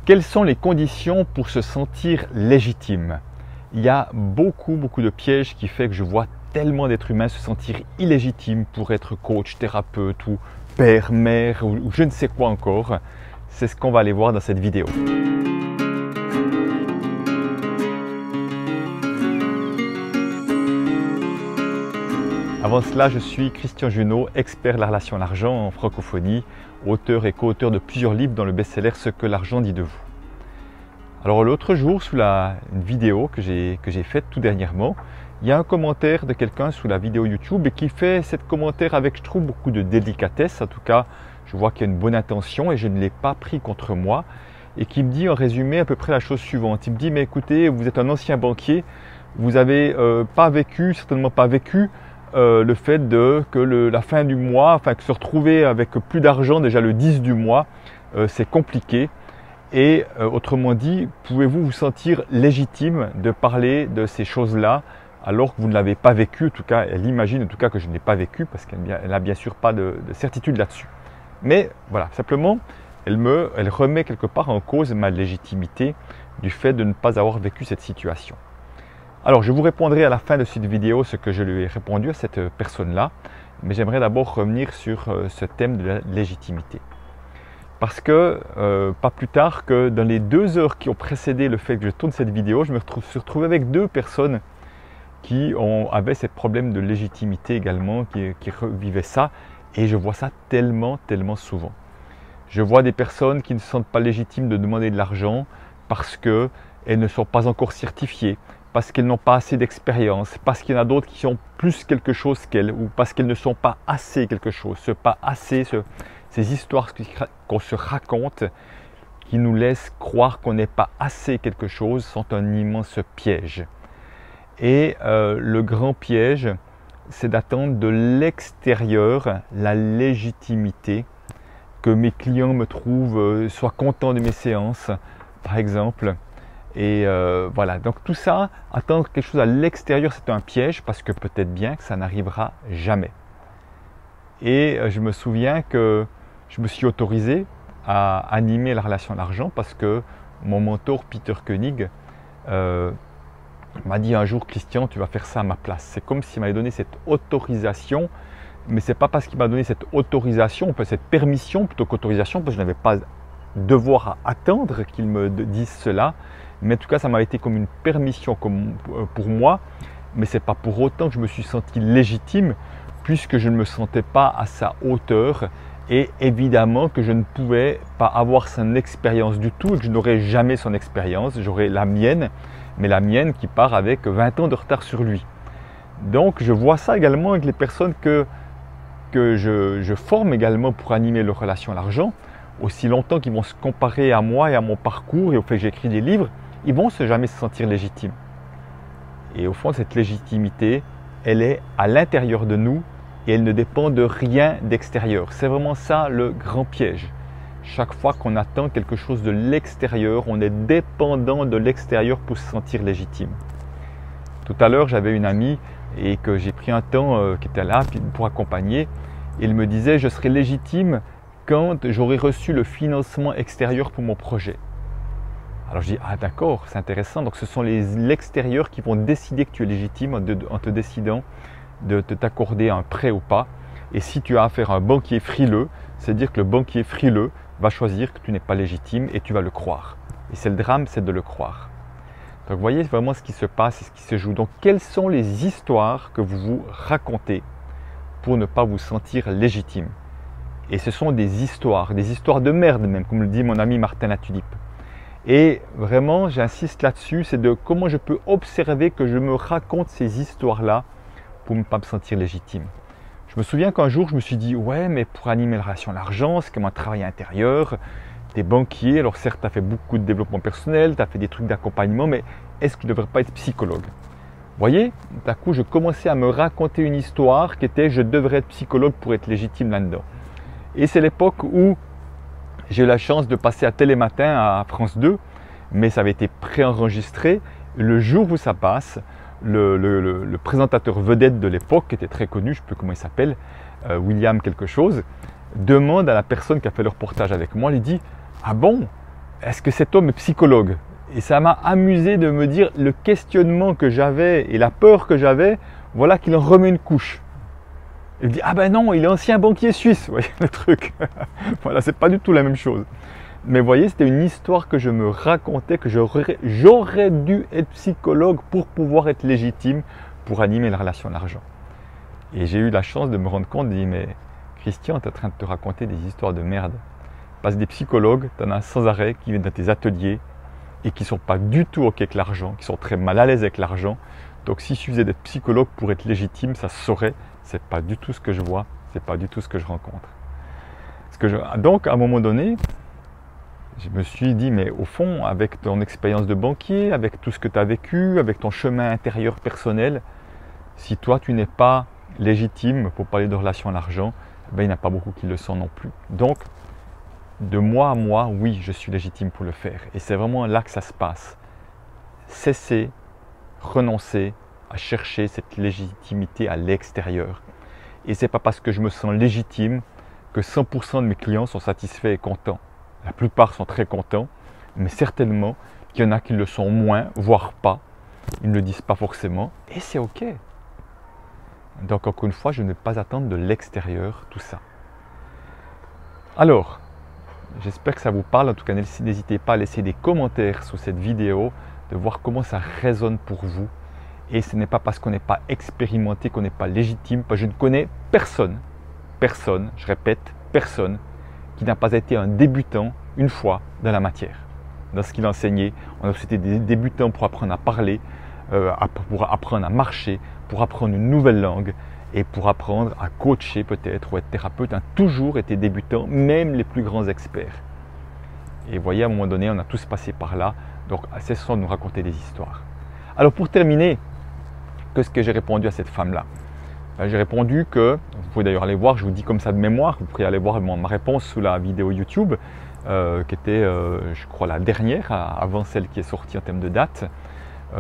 Quelles sont les conditions pour se sentir légitime? Il y a beaucoup de pièges qui font que je vois tellement d'êtres humains se sentir illégitimes pour être coach, thérapeute ou père, mère ou je ne sais quoi encore. C'est ce qu'on va aller voir dans cette vidéo. Avant cela, je suis Christian Junot, expert de la relation à l'argent en francophonie, auteur et co-auteur de plusieurs livres dans le best-seller « Ce que l'argent dit de vous ». Alors l'autre jour, sous une vidéo que j'ai faite tout dernièrement, il y a un commentaire de quelqu'un sous la vidéo YouTube et qui fait ce commentaire avec, je trouve, beaucoup de délicatesse. En tout cas, je vois qu'il y a une bonne intention et je ne l'ai pas pris contre moi. Et qui me dit en résumé à peu près la chose suivante. Il me dit, mais écoutez, vous êtes un ancien banquier, vous n'avez certainement pas vécu le fait que la fin du mois, que se retrouver avec plus d'argent déjà le 10 du mois, c'est compliqué. Et autrement dit, pouvez-vous vous sentir légitime de parler de ces choses-là alors que vous ne l'avez pas vécu? En tout cas, elle imagine en tout cas que je ne l'ai pas vécu parce qu'elle n'a bien sûr pas de certitude là-dessus. Mais voilà, simplement, elle remet quelque part en cause ma légitimité du fait de ne pas avoir vécu cette situation. Alors, je vous répondrai à la fin de cette vidéo ce que je lui ai répondu à cette personne-là, mais j'aimerais d'abord revenir sur ce thème de la légitimité. Parce que, pas plus tard que dans les 2 heures qui ont précédé le fait que je tourne cette vidéo, je me suis retrouvé avec 2 personnes qui avaient ce problème de légitimité également, qui revivaient ça, et je vois ça tellement souvent. Je vois des personnes qui ne se sentent pas légitimes de demander de l'argent parce qu'elles ne sont pas encore certifiées, parce qu'elles n'ont pas assez d'expérience, parce qu'il y en a d'autres qui sont plus quelque chose qu'elles, ou parce qu'elles ne sont pas assez quelque chose, ces histoires qu'on se raconte, qui nous laissent croire qu'on n'est pas assez quelque chose, sont un immense piège. Et le grand piège, c'est d'attendre de l'extérieur la légitimité, que mes clients me trouvent, soient contents de mes séances, par exemple. Et voilà, donc tout ça, attendre quelque chose à l'extérieur, c'est un piège parce que peut-être bien que ça n'arrivera jamais. Et je me souviens que je me suis autorisé à animer la relation à l'argent parce que mon mentor Peter Koenig m'a dit un jour, Christian, tu vas faire ça à ma place. C'est comme s'il m'avait donné cette autorisation, mais ce n'est pas parce qu'il m'a donné cette autorisation, cette permission plutôt qu'autorisation, parce que je n'avais pas devoir à attendre qu'il me dise cela. Mais en tout cas, ça m'a été comme une permission pour moi, mais ce n'est pas pour autant que je me suis senti légitime, puisque je ne me sentais pas à sa hauteur, et évidemment que je ne pouvais pas avoir son expérience du tout, et que je n'aurais jamais son expérience, j'aurais la mienne, mais la mienne qui part avec 20 ans de retard sur lui. Donc je vois ça également avec les personnes que je forme également pour animer leur relation à l'argent. Aussi longtemps qu'ils vont se comparer à moi et à mon parcours et au fait que j'écris des livres, ils vont jamais se sentir légitimes. Et au fond, cette légitimité, elle est à l'intérieur de nous et elle ne dépend de rien d'extérieur. C'est vraiment ça le grand piège. Chaque fois qu'on attend quelque chose de l'extérieur, on est dépendant de l'extérieur pour se sentir légitime. Tout à l'heure, j'avais une amie et que j'ai pris un temps qui était là pour accompagner. Et elle me disait, je serai légitime quand j'aurai reçu le financement extérieur pour mon projet. Alors je dis, ah d'accord, c'est intéressant. Donc ce sont l'extérieur qui vont décider que tu es légitime en te décidant de t'accorder un prêt ou pas. Et si tu as affaire à un banquier frileux, c'est-à-dire que le banquier frileux va choisir que tu n'es pas légitime et tu vas le croire. Et c'est le drame, c'est de le croire. Donc vous voyez vraiment ce qui se passe et ce qui se joue. Donc quelles sont les histoires que vous vous racontez pour ne pas vous sentir légitime? Et ce sont des histoires de merde même, comme le dit mon ami Martin Latulippe. Et vraiment, j'insiste là-dessus, c'est de comment je peux observer que je me raconte ces histoires-là pour ne pas me sentir légitime. Je me souviens qu'un jour, je me suis dit, ouais, mais pour animer la relation à l'argent, c'est comme un travail intérieur. Tu es banquier, alors certes, tu as fait beaucoup de développement personnel, tu as fait des trucs d'accompagnement, mais est-ce que tu ne devrais pas être psychologue? Vous voyez, d'un coup, je commençais à me raconter une histoire qui était, je devrais être psychologue pour être légitime là-dedans. Et c'est l'époque où j'ai eu la chance de passer à Télématin à France 2, mais ça avait été préenregistré. Le jour où ça passe, le présentateur vedette de l'époque, qui était très connu, je ne sais plus comment il s'appelle, William quelque chose, demande à la personne qui a fait le reportage avec moi, il dit « Ah bon, est-ce que cet homme est psychologue? Et ça m'a amusé de me dire le questionnement que j'avais et la peur que j'avais, voilà qu'il en remet une couche. Il dit, ah ben non, il est ancien banquier suisse, vous voyez le truc. Voilà, c'est pas du tout la même chose. Mais vous voyez, c'était une histoire que je me racontais, que j'aurais dû être psychologue pour pouvoir être légitime, pour animer la relation à l'argent. Et j'ai eu la chance de me rendre compte, de dire, mais Christian, tu es en train de te raconter des histoires de merde. Parce que des psychologues, tu en as sans arrêt qui viennent dans tes ateliers et qui ne sont pas du tout OK avec l'argent, qui sont très mal à l'aise avec l'argent. Donc s'il suffisait d'être psychologue pour être légitime, ça se saurait. Ce n'est pas du tout ce que je vois, ce n'est pas du tout ce que je rencontre. Donc à un moment donné, je me suis dit, mais au fond, avec ton expérience de banquier, avec tout ce que tu as vécu, avec ton chemin intérieur personnel, si toi tu n'es pas légitime pour parler de relation à l'argent, ben, il n'y en a pas beaucoup qui le sont non plus. Donc, de moi à moi, oui, je suis légitime pour le faire. Et c'est vraiment là que ça se passe. Cesser, renoncer à chercher cette légitimité à l'extérieur. Et ce n'est pas parce que je me sens légitime que 100% de mes clients sont satisfaits et contents. La plupart sont très contents, mais certainement qu'il y en a qui le sont moins, voire pas. Ils ne le disent pas forcément, et c'est OK. Donc encore une fois, je ne vais pas attendre de l'extérieur tout ça. Alors, j'espère que ça vous parle. En tout cas, n'hésitez pas à laisser des commentaires sous cette vidéo, de voir comment ça résonne pour vous. Et ce n'est pas parce qu'on n'est pas expérimenté qu'on n'est pas légitime, parce que je ne connais personne, je répète, personne, qui n'a pas été un débutant une fois dans la matière, dans ce qu'il enseignait. On a aussi été des débutants pour apprendre à parler, pour apprendre à marcher, pour apprendre une nouvelle langue et pour apprendre à coacher peut-être ou être thérapeute. On a toujours été débutants, même les plus grands experts. Et vous voyez, à un moment donné, on a tous passé par là, donc cessons de nous raconter des histoires. Alors pour terminer, qu'est-ce que j'ai répondu à cette femme-là? J'ai répondu que, vous pouvez d'ailleurs aller voir, je vous dis comme ça de mémoire, vous pourriez aller voir ma réponse sous la vidéo YouTube, qui était, je crois, la dernière, avant celle qui est sortie en termes de date.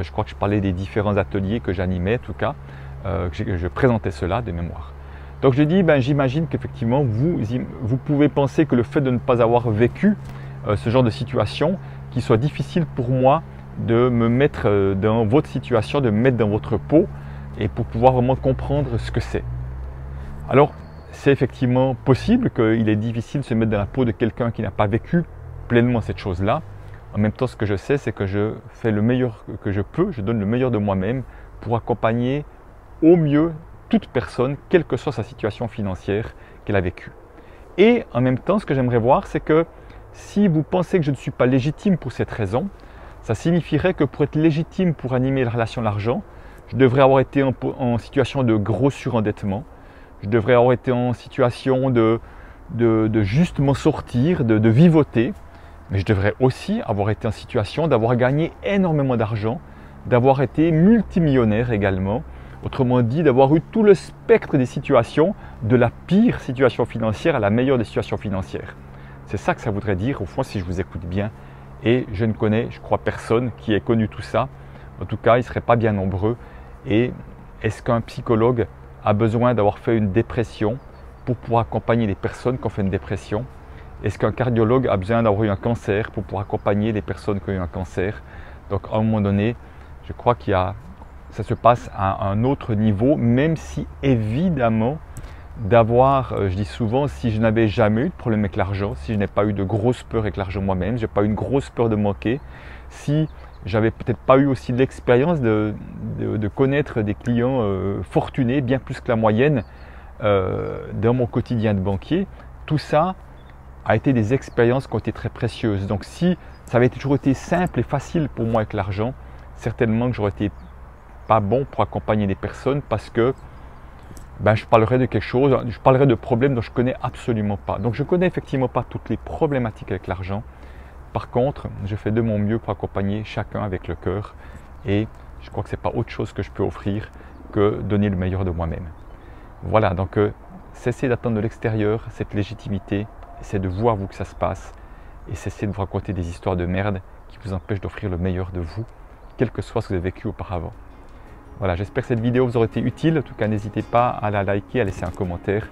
Je crois que je parlais des différents ateliers que j'animais, en tout cas, que je présentais cela de mémoire. Donc je dis, j'imagine qu'effectivement, vous pouvez penser que le fait de ne pas avoir vécu ce genre de situation, qu'il soit difficile pour moi de me mettre dans votre situation, de me mettre dans votre peau, et pour pouvoir vraiment comprendre ce que c'est. Alors, c'est effectivement possible qu'il est difficile de se mettre dans la peau de quelqu'un qui n'a pas vécu pleinement cette chose-là. En même temps, ce que je sais, c'est que je fais le meilleur que je peux, je donne le meilleur de moi-même pour accompagner au mieux toute personne, quelle que soit sa situation financière qu'elle a vécue. Et en même temps, ce que j'aimerais voir, c'est que si vous pensez que je ne suis pas légitime pour cette raison, ça signifierait que pour être légitime pour animer la relation à l'argent, je devrais avoir été en situation de gros surendettement, je devrais avoir été en situation de juste m'en sortir, de vivoter, mais je devrais aussi avoir été en situation d'avoir gagné énormément d'argent, d'avoir été multimillionnaire également, autrement dit d'avoir eu tout le spectre des situations, de la pire situation financière à la meilleure des situations financières. C'est ça que ça voudrait dire au fond si je vous écoute bien, et je ne connais, je crois, personne qui ait connu tout ça. En tout cas, ils ne seraient pas bien nombreux. Et est-ce qu'un psychologue a besoin d'avoir fait une dépression pour pouvoir accompagner les personnes qui ont fait une dépression? Est-ce qu'un cardiologue a besoin d'avoir eu un cancer pour pouvoir accompagner les personnes qui ont eu un cancer? Donc à un moment donné, je crois ça se passe à un autre niveau, même si évidemment je dis souvent, si je n'avais jamais eu de problème avec l'argent, si je n'ai pas eu de grosse peur avec l'argent moi-même, je n'ai pas eu une grosse peur de manquer, si j'avais peut-être pas eu aussi l'expérience de connaître des clients fortunés, bien plus que la moyenne dans mon quotidien de banquier, tout ça a été des expériences qui ont été très précieuses. Donc si ça avait toujours été simple et facile pour moi avec l'argent, certainement que j'aurais été pas bon pour accompagner les personnes parce que je parlerais de quelque chose, je parlerais de problèmes dont je ne connais absolument pas. Donc je ne connais effectivement pas toutes les problématiques avec l'argent. Par contre, je fais de mon mieux pour accompagner chacun avec le cœur et je crois que ce n'est pas autre chose que je peux offrir que donner le meilleur de moi-même. Voilà, donc cessez d'attendre de l'extérieur cette légitimité, c'est de vous à vous que ça se passe et cessez de vous raconter des histoires de merde qui vous empêchent d'offrir le meilleur de vous, quel que soit ce que vous avez vécu auparavant. Voilà, j'espère que cette vidéo vous aura été utile. En tout cas, n'hésitez pas à la liker, à laisser un commentaire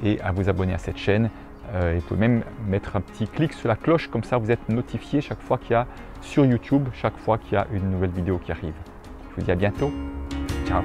et à vous abonner à cette chaîne. Et vous pouvez même mettre un petit clic sur la cloche, comme ça vous êtes notifié chaque fois qu'il y a sur YouTube, chaque fois qu'il y a une nouvelle vidéo qui arrive. Je vous dis à bientôt. Ciao.